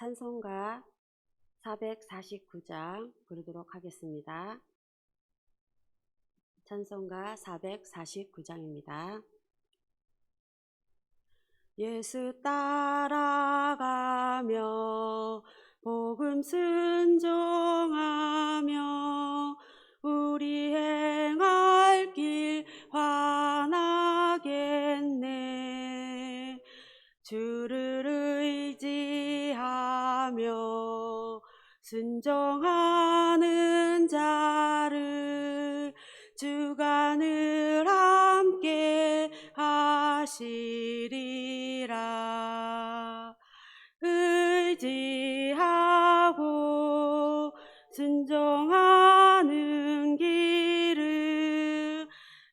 찬송가 449장 부르도록 하겠습니다. 찬송가 449장입니다. 예수 따라가며 복음 순종하며 우리 행할 길 환하겠네. 주를 의지하며 순종하는 자를 주가 늘 함께 하시리라. 의지하고 순종하는 길은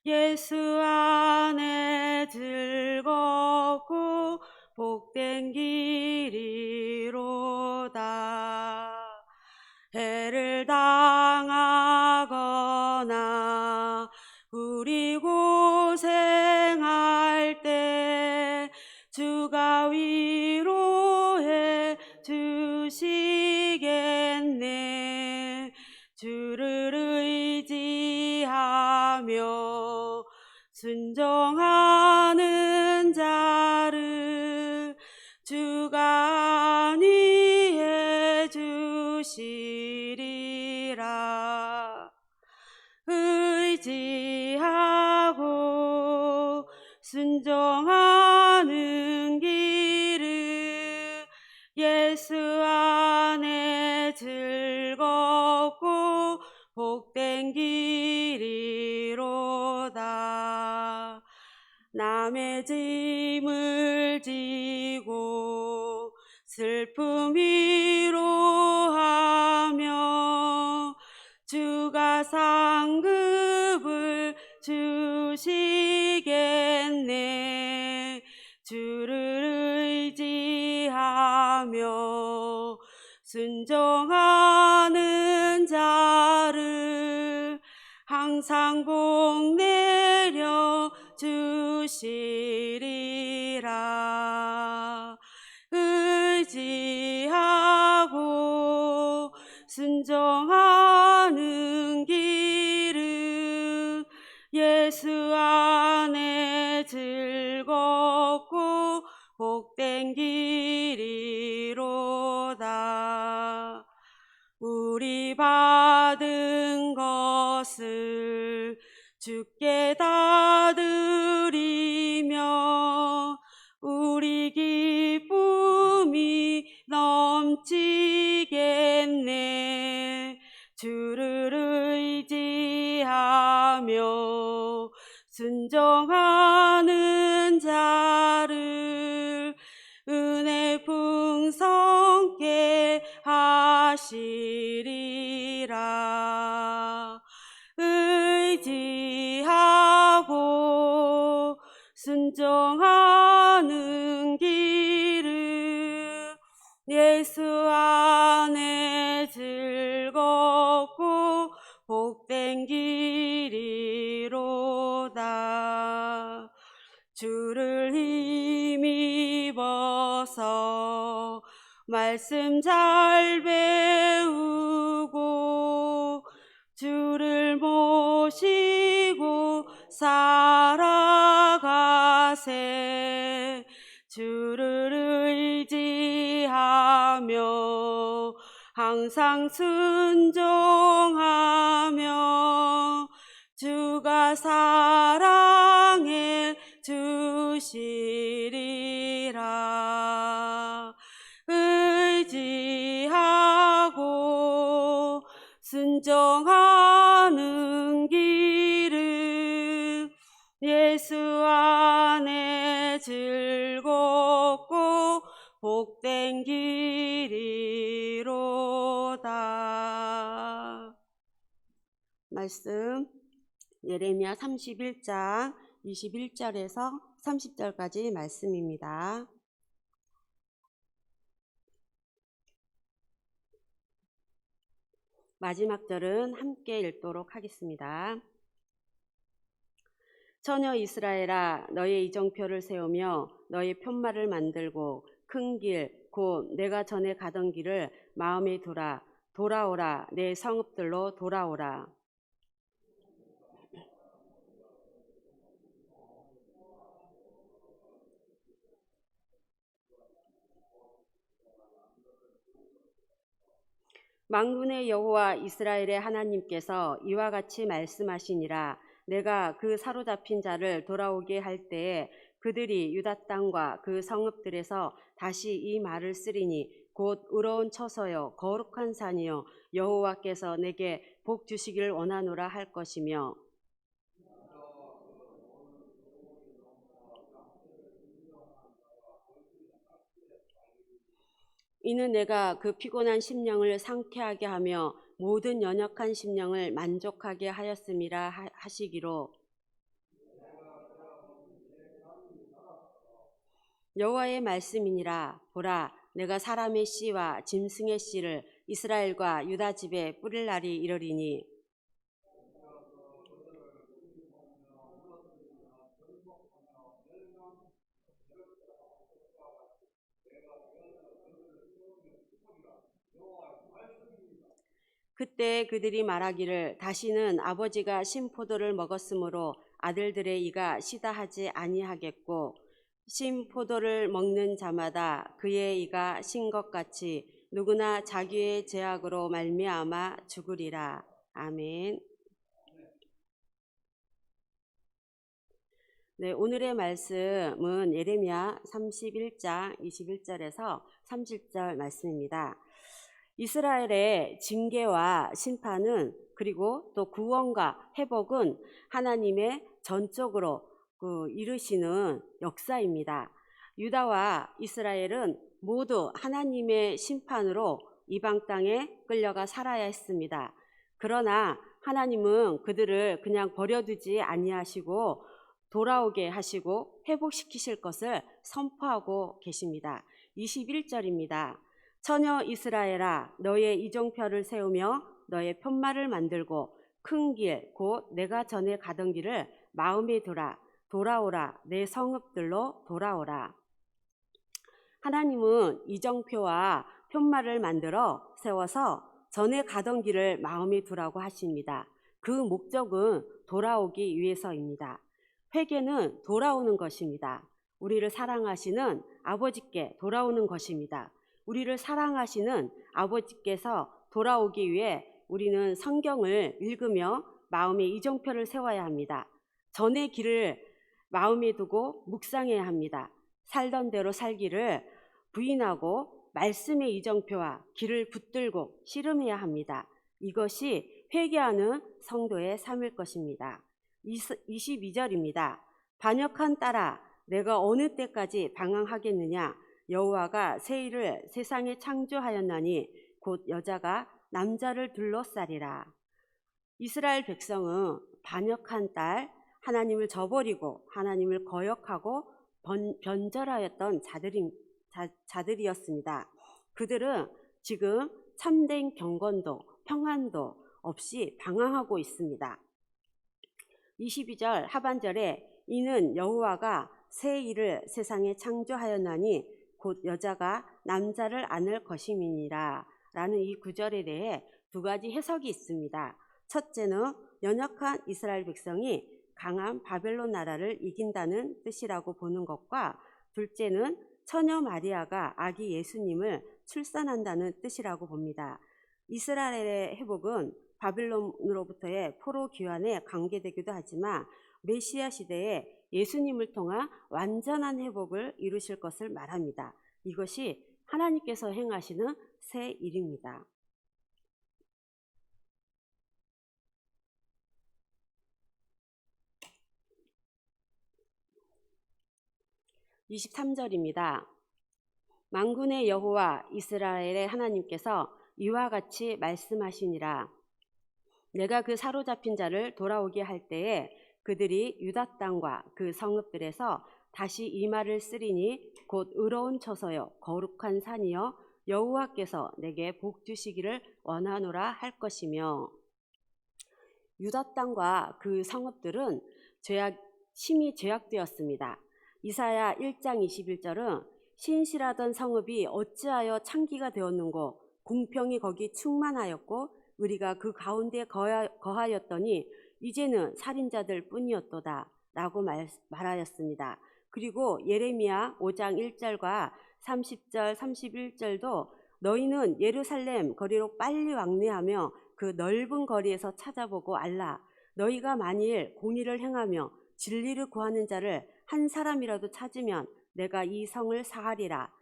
예수 안에 즐겁고 복된 길이로다. 해를 당하거나 우리 고생할 때 주가 위로해 주시겠네. 주를 의지하며 순종하는 자를 주가 안위해 주시리라. 의지하고 순종하는 길은 예수 안에 즐겁고 복된 길이로다. 남의 짐을 지고 슬픔 위로하며 주가 상급을 주시겠네. 주를 의지하며 순종하는 자를 항상 복 내려 주시리라. 의지하고 순종하는 길은 예수 안에 즐겁고 복된 길이로다. 우리 받은 것을 주께 다 드리며 우리 기쁨이 넘치겠네. 주를 의지하며 순종하는 자를 은혜 풍성케 하시리라. 의지하고 순종하는 길은 예수 안에 즐겁고 복된 길이로다. 주를 힘입어서 말씀 잘 배우고 주를 모시고 살아가세. 주를 의지하며 항상 순종하며 주가 사랑해 주시리라. 의지하고 순종하는 길은 예수 안에 즐겁고 복된 길이로다. 말씀 예레미야 31장 21절에서 30절까지 말씀입니다. 마지막 절은 함께 읽도록 하겠습니다. 처녀 이스라엘아, 너의 이정표를 세우며 너의 편말을 만들고 큰 길, 곧 내가 전에 가던 길을 마음에 두라. 돌아오라. 내 성읍들로 돌아오라. 만군의 여호와 이스라엘의 하나님께서 이와 같이 말씀하시니라. 내가 그 사로잡힌 자를 돌아오게 할 때에 그들이 유다 땅과 그 성읍들에서 다시 이 말을 쓰리니 곧 의로운 처소요 거룩한 산이요 여호와께서 내게 복 주시기를 원하노라 할 것이며, 이는 내가 그 피곤한 심령을 상쾌하게 하며 모든 연약한 심령을 만족하게 하였음이라 하시기로. 여호와의 말씀이니라. 보라, 내가 사람의 씨와 짐승의 씨를 이스라엘과 유다 집에 뿌릴 날이 이르리니, 그때 그들이 말하기를 다시는 아버지가 신 포도를 먹었으므로 아들들의 이가 시다 하지 아니하겠고, 신 포도를 먹는 자마다 그의 이가 신 것 같이 누구나 자기의 죄악으로 말미암아 죽으리라. 아멘. 네, 오늘의 말씀은 예레미야 31장 21절에서 30절 말씀입니다. 이스라엘의 징계와 심판은, 그리고 또 구원과 회복은 하나님의 전적으로 이루시는 역사입니다. 유다와 이스라엘은 모두 하나님의 심판으로 이방 땅에 끌려가 살아야 했습니다. 그러나 하나님은 그들을 그냥 버려두지 아니하시고 돌아오게 하시고 회복시키실 것을 선포하고 계십니다. 21절입니다. 처녀 이스라엘아, 너의 이정표를 세우며 너의 편말을 만들고 큰 길, 곧 내가 전에 가던 길을 마음에 두라. 돌아오라. 내 성읍들로 돌아오라. 하나님은 이정표와 편말을 만들어 세워서 전에 가던 길을 마음에 두라고 하십니다. 그 목적은 돌아오기 위해서입니다. 회개는 돌아오는 것입니다. 우리를 사랑하시는 아버지께 돌아오는 것입니다. 우리를 사랑하시는 아버지께서 돌아오기 위해 우리는 성경을 읽으며 마음에 이정표를 세워야 합니다. 전의 길을 마음에 두고 묵상해야 합니다. 살던 대로 살기를 부인하고 말씀의 이정표와 길을 붙들고 씨름해야 합니다. 이것이 회개하는 성도의 삶일 것입니다. 22절입니다. 반역한 딸아, 내가 어느 때까지 방황하겠느냐? 여호와가 새 일을 세상에 창조하였나니 곧 여자가 남자를 둘러싸리라. 이스라엘 백성은 반역한 딸, 하나님을 저버리고 하나님을 거역하고 변절하였던 자들이었습니다. 그들은 지금 참된 경건도 평안도 없이 방황하고 있습니다. 22절 하반절에 이는 여호와가 새 일을 세상에 창조하였나니 곧 여자가 남자를 안을 것임이니라 라는 이 구절에 대해 두 가지 해석이 있습니다. 첫째는 연약한 이스라엘 백성이 강한 바벨론 나라를 이긴다는 뜻이라고 보는 것과, 둘째는 처녀 마리아가 아기 예수님을 출산한다는 뜻이라고 봅니다. 이스라엘의 회복은 바빌론으로부터의 포로 귀환에 관계되기도 하지만 메시아 시대에 예수님을 통한 완전한 회복을 이루실 것을 말합니다. 이것이 하나님께서 행하시는 새 일입니다. 23절입니다. 만군의 여호와 이스라엘의 하나님께서 이와 같이 말씀하시니라. 내가 그 사로잡힌 자를 돌아오게 할 때에 그들이 유다 땅과 그 성읍들에서 다시 이 말을 쓰리니 곧 의로운 처소요 거룩한 산이요 여호와께서 내게 복 주시기를 원하노라 할 것이며, 유다 땅과 그 성읍들은 심히 죄악되었습니다. 이사야 1장 21절은 신실하던 성읍이 어찌하여 창기가 되었는고, 공평이 거기 충만하였고 의리가 그 가운데 거하였더니 이제는 살인자들 뿐이었도다 라고 말하였습니다. 그리고 예레미야 5장 1절과 30절 31절도 너희는 예루살렘 거리로 빨리 왕래하며 그 넓은 거리에서 찾아보고 알라. 너희가 만일 공의를 행하며 진리를 구하는 자를 한 사람이라도 찾으면 내가 이 성을 사하리라.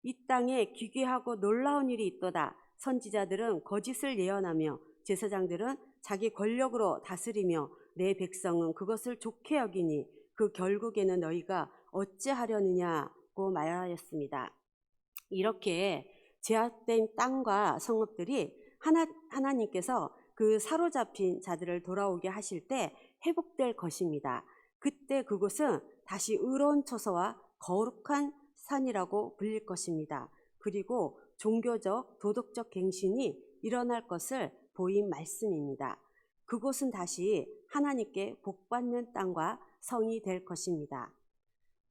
이 땅에 기괴하고 놀라운 일이 있도다. 선지자들은 거짓을 예언하며 제사장들은 자기 권력으로 다스리며 내 백성은 그것을 좋게 여기니 그 결국에는 너희가 어찌하려느냐고 말하였습니다. 이렇게 제압된 땅과 성읍들이 하나님께서 그 사로잡힌 자들을 돌아오게 하실 때 회복될 것입니다. 그때 그곳은 다시 의로운 처소와 거룩한 산이라고 불릴 것입니다. 그리고 종교적, 도덕적 갱신이 일어날 것을 보인 말씀입니다. 그곳은 다시 하나님께 복받는 땅과 성이 될 것입니다.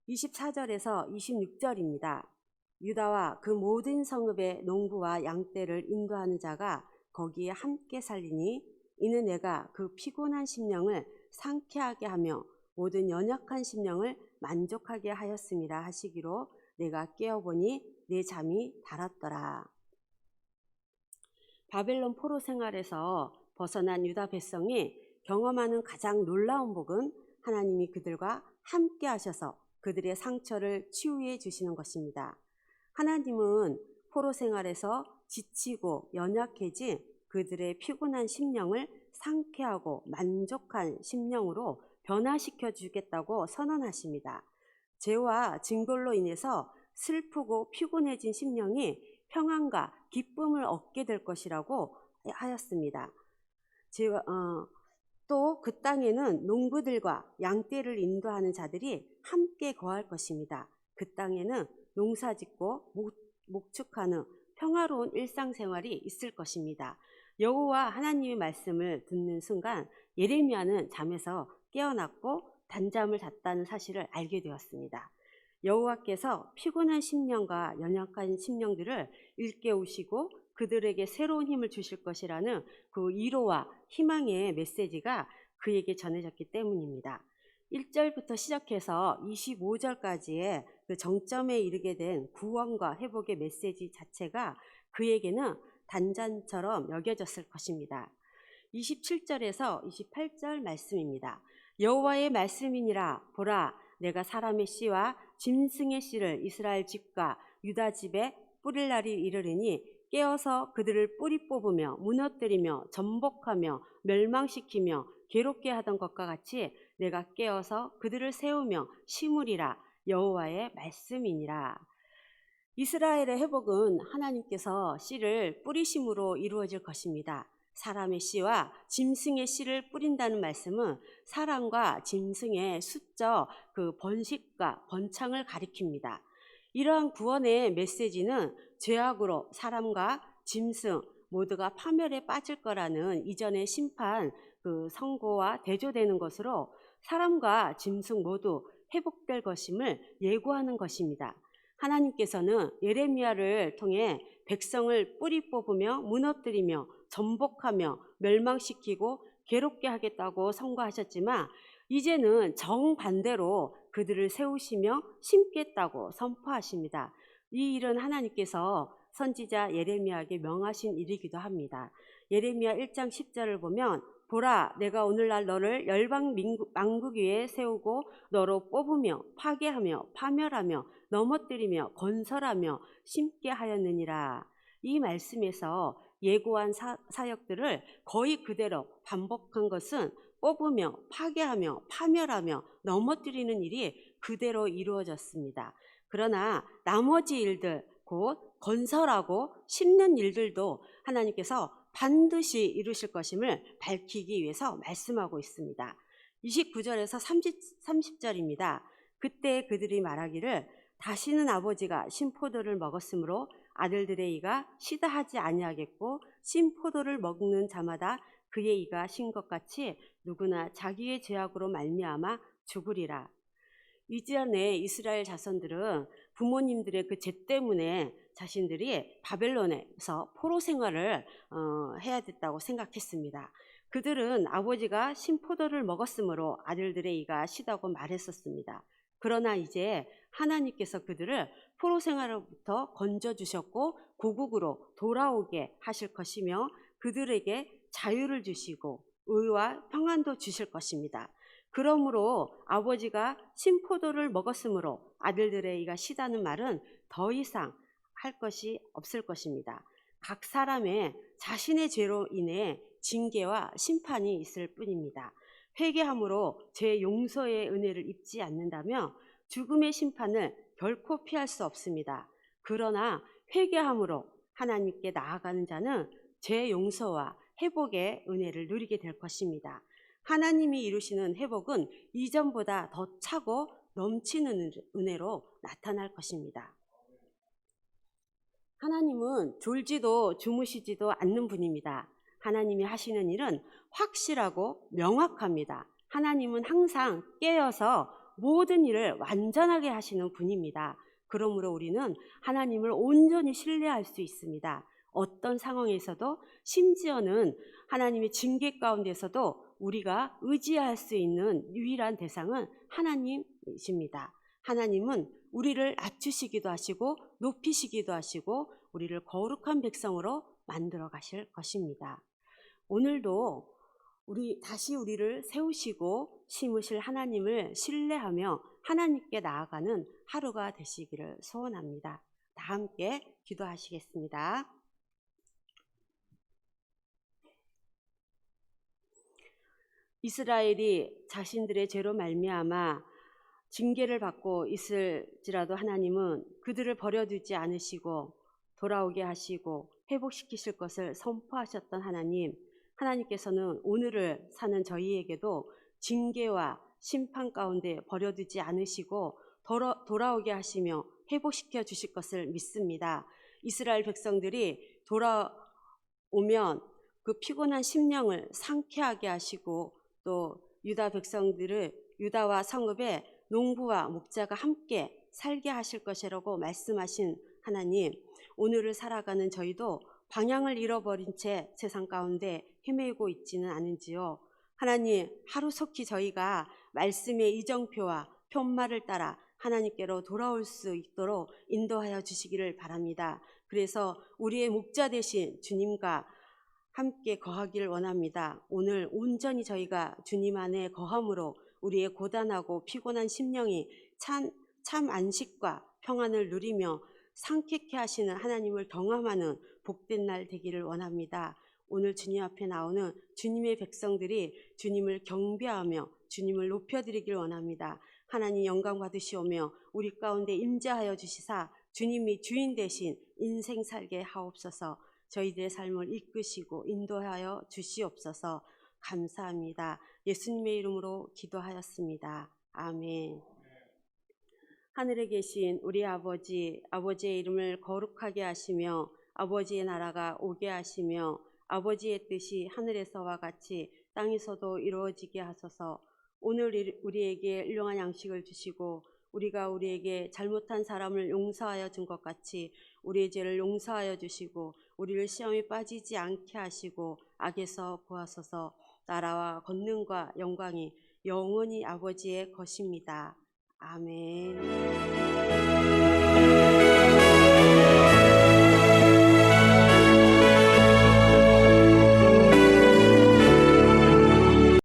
24절에서 26절입니다. 유다와 그 모든 성읍의 농부와 양떼를 인도하는 자가 거기에 함께 살리니 이는 내가 그 피곤한 심령을 상쾌하게 하며 모든 연약한 심령을 만족하게 하였음이라 하시기로 내가 깨어보니 내 잠이 달았더라. 바벨론 포로 생활에서 벗어난 유다 백성이 경험하는 가장 놀라운 복은 하나님이 그들과 함께 하셔서 그들의 상처를 치유해 주시는 것입니다. 하나님은 포로 생활에서 지치고 연약해진 그들의 피곤한 심령을 상쾌하고 만족한 심령으로 변화시켜 주겠다고 선언하십니다. 죄와 징벌로 인해서 슬프고 피곤해진 심령이 평안과 기쁨을 얻게 될 것이라고 하였습니다. 또 그 땅에는 농부들과 양떼를 인도하는 자들이 함께 거할 것입니다. 그 땅에는 농사짓고 목축하는 평화로운 일상생활이 있을 것입니다. 여호와 하나님의 말씀을 듣는 순간 예레미야는 잠에서 깨어났고 단잠을 잤다는 사실을 알게 되었습니다. 여호와께서 피곤한 심령과 연약한 심령들을 일깨우시고 그들에게 새로운 힘을 주실 것이라는 그 위로와 희망의 메시지가 그에게 전해졌기 때문입니다. 1절부터 시작해서 25절까지의 그 정점에 이르게 된 구원과 회복의 메시지 자체가 그에게는 단잠처럼 여겨졌을 것입니다. 27절에서 28절 말씀입니다. 여호와의 말씀이니라. 보라, 내가 사람의 씨와 짐승의 씨를 이스라엘 집과 유다 집에 뿌릴 날이 이르리니 깨어서 그들을 뿌리 뽑으며 무너뜨리며 전복하며 멸망시키며 괴롭게 하던 것과 같이 내가 깨어서 그들을 세우며 심으리라. 여호와의 말씀이니라. 이스라엘의 회복은 하나님께서 씨를 뿌리심으로 이루어질 것입니다. 사람의 씨와 짐승의 씨를 뿌린다는 말씀은 사람과 짐승의 수적 그 번식과 번창을 가리킵니다. 이러한 구원의 메시지는 죄악으로 사람과 짐승 모두가 파멸에 빠질 거라는 이전의 심판 그 선고와 대조되는 것으로 사람과 짐승 모두 회복될 것임을 예고하는 것입니다. 하나님께서는 예레미야를 통해 백성을 뿌리 뽑으며 무너뜨리며 전복하며 멸망시키고 괴롭게 하겠다고 선고하셨지만 이제는 정반대로 그들을 세우시며 심겠다고 선포하십니다. 이 일은 하나님께서 선지자 예레미야에게 명하신 일이기도 합니다. 예레미야 1장 10절을 보면 보라, 내가 오늘날 너를 열방 만국 위에 세우고 너로 뽑으며 파괴하며 파멸하며 넘어뜨리며 건설하며 심게 하였느니라. 이 말씀에서 예고한 사역들을 거의 그대로 반복한 것은 뽑으며 파괴하며 파멸하며 넘어뜨리는 일이 그대로 이루어졌습니다. 그러나 나머지 일들, 곧 건설하고 심는 일들도 하나님께서 반드시 이루실 것임을 밝히기 위해서 말씀하고 있습니다. 29절에서 30절입니다. 그때 그들이 말하기를 다시는 아버지가 신포도를 먹었으므로 아들들의 이가 시다 하지 아니하겠고 신포도를 먹는 자마다 그의 이가 신 것 같이 누구나 자기의 죄악으로 말미암아 죽으리라. 이전에 이스라엘 자손들은 부모님들의 그 죄 때문에 자신들이 바벨론에서 포로 생활을 해야 됐다고 생각했습니다. 그들은 아버지가 신포도를 먹었으므로 아들들의 이가 시다고 말했었습니다. 그러나 이제 하나님께서 그들을 포로 생활로부터 건져주셨고 고국으로 돌아오게 하실 것이며 그들에게 자유를 주시고 의와 평안도 주실 것입니다. 그러므로 아버지가 신포도를 먹었으므로 아들들의 이가 시다는 말은 더 이상 할 것이 없을 것입니다. 각 사람의 자신의 죄로 인해 징계와 심판이 있을 뿐입니다. 회개함으로 죄 용서의 은혜를 입지 않는다면 죽음의 심판을 결코 피할 수 없습니다. 그러나 회개함으로 하나님께 나아가는 자는 죄 용서와 회복의 은혜를 누리게 될 것입니다. 하나님이 이루시는 회복은 이전보다 더 차고 넘치는 은혜로 나타날 것입니다. 하나님은 졸지도 주무시지도 않는 분입니다. 하나님이 하시는 일은 확실하고 명확합니다. 하나님은 항상 깨어서 모든 일을 완전하게 하시는 분입니다. 그러므로 우리는 하나님을 온전히 신뢰할 수 있습니다. 어떤 상황에서도, 심지어는 하나님의 징계 가운데서도 우리가 의지할 수 있는 유일한 대상은 하나님이십니다. 하나님은 우리를 낮추시기도 하시고 높이시기도 하시고 우리를 거룩한 백성으로 만들어 가실 것입니다. 오늘도 다시 우리를 세우시고 심으실 하나님을 신뢰하며 하나님께 나아가는 하루가 되시기를 소원합니다. 다 함께 기도하시겠습니다. 이스라엘이 자신들의 죄로 말미암아 징계를 받고 있을지라도 하나님은 그들을 버려두지 않으시고 돌아오게 하시고 회복시키실 것을 선포하셨던 하나님께서는 오늘을 사는 저희에게도 징계와 심판 가운데 버려두지 않으시고 돌아오게 하시며 회복시켜 주실 것을 믿습니다. 이스라엘 백성들이 돌아오면 그 피곤한 심령을 상쾌하게 하시고 또 유다와 성읍에 농부와 목자가 함께 살게 하실 것이라고 말씀하신 하나님, 오늘을 살아가는 저희도 방향을 잃어버린 채 세상 가운데 헤매고 있지는 않은지요. 하나님, 하루속히 저희가 말씀의 이정표와 편말을 따라 하나님께로 돌아올 수 있도록 인도하여 주시기를 바랍니다. 그래서 우리의 목자 되신 주님과 함께 거하기를 원합니다. 오늘 온전히 저희가 주님 안에 거함으로 우리의 고단하고 피곤한 심령이 참 안식과 평안을 누리며 상쾌케 하시는 하나님을 경험하는 복된 날 되기를 원합니다. 오늘 주님 앞에 나오는 주님의 백성들이 주님을 경배하며 주님을 높여드리길 원합니다. 하나님 영광 받으시오며 우리 가운데 임재하여 주시사 주님이 주인 되신 인생 살게 하옵소서. 저희들의 삶을 이끄시고 인도하여 주시옵소서. 감사합니다. 예수님의 이름으로 기도하였습니다. 아멘. 하늘에 계신 우리 아버지의 이름을 거룩하게 하시며 아버지의 나라가 오게 하시며 아버지의 뜻이 하늘에서와 같이 땅에서도 이루어지게 하소서. 오늘 우리에게 일용할 양식을 주시고 우리가 우리에게 잘못한 사람을 용서하여 준 것 같이 우리의 죄를 용서하여 주시고 우리를 시험에 빠지지 않게 하시고 악에서 구하소서. 나라와 권능과 영광이 영원히 아버지의 것입니다. 아멘.